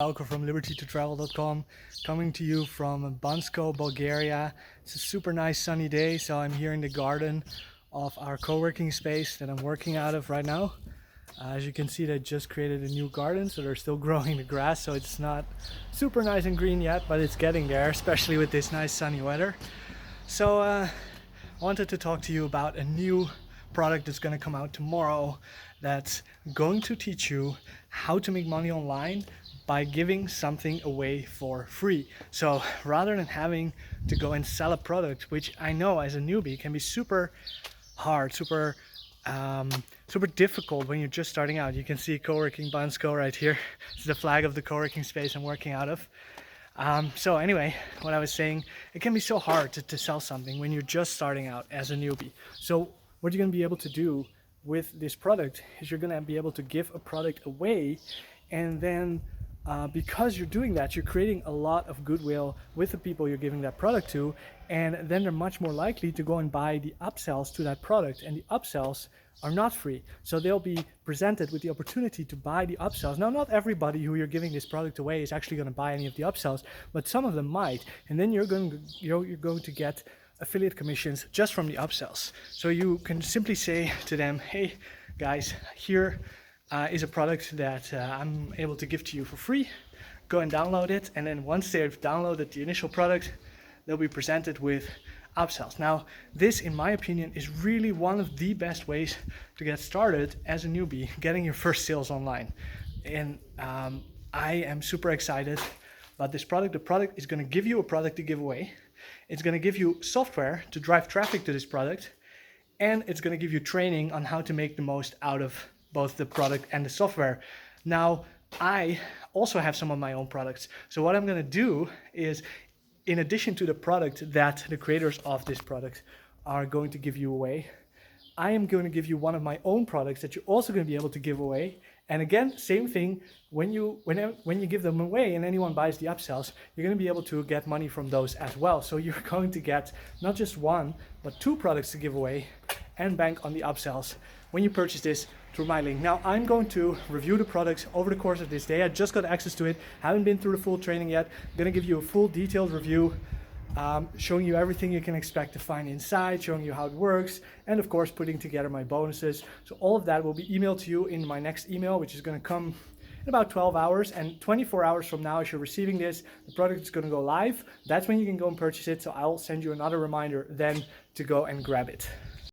Alko from libertytotravel.com, coming to you from Bansko, Bulgaria. It's a super nice sunny day, so I'm here in the garden of our co-working space that I'm working out of right now. As you can see, they just created a new garden, so they're still growing the grass, so it's not super nice and green yet, but it's getting there, especially with this nice sunny weather. So I wanted to talk to you about a new product that's going to come out tomorrow that's going to teach you how to make money online by giving something away for free. So rather than having to go and sell a product, which I know as a newbie can be super hard, super difficult when you're just starting out. You can see co-working Bansko right here. It's the flag of the co-working space I'm working out of. So anyway, what I was saying, it can be so hard to sell something when you're just starting out as a newbie. So what you're going to be able to do with this product is you're going to be able to give a product away, and then because you're doing that, you're creating a lot of goodwill with the people you're giving that product to, and then they're much more likely to go and buy the upsells to that product, and the upsells are not free. So they'll be presented with the opportunity to buy the upsells. Now, not everybody who you're giving this product away is actually going to buy any of the upsells, but some of them might, and then you're going to get affiliate commissions just from the upsells. So you can simply say to them, hey guys, here is a product that I'm able to give to you for free. Go and download it, and then once they've downloaded the initial product, they'll be presented with upsells. Now, this, in my opinion, is really one of the best ways to get started as a newbie, getting your first sales online. And I am super excited about this product. The product is going to give you a product to give away. It's going to give you software to drive traffic to this product, and it's going to give you training on how to make the most out of both the product and the software. Now, I also have some of my own products. So what I'm going to do is, in addition to the product that the creators of this product are going to give you away, I am going to give you one of my own products that you're also going to be able to give away. And again, same thing, when you give them away and anyone buys the upsells, you're going to be able to get money from those as well. So you're going to get not just one, but two products to give away and bank on the upsells when you purchase this through my link. Now, I'm going to review the products over the course of this day. I just got access to it, haven't been through the full training yet. I'm going to give you a full detailed review, showing you everything you can expect to find inside, showing you how it works, and of course putting together my bonuses. So all of that will be emailed to you in my next email, which is going to come in about 12 hours, and 24 hours from now, as you're receiving this, the product is going to go live. That's when you can go and purchase it. So I'll send you another reminder then to go and grab it.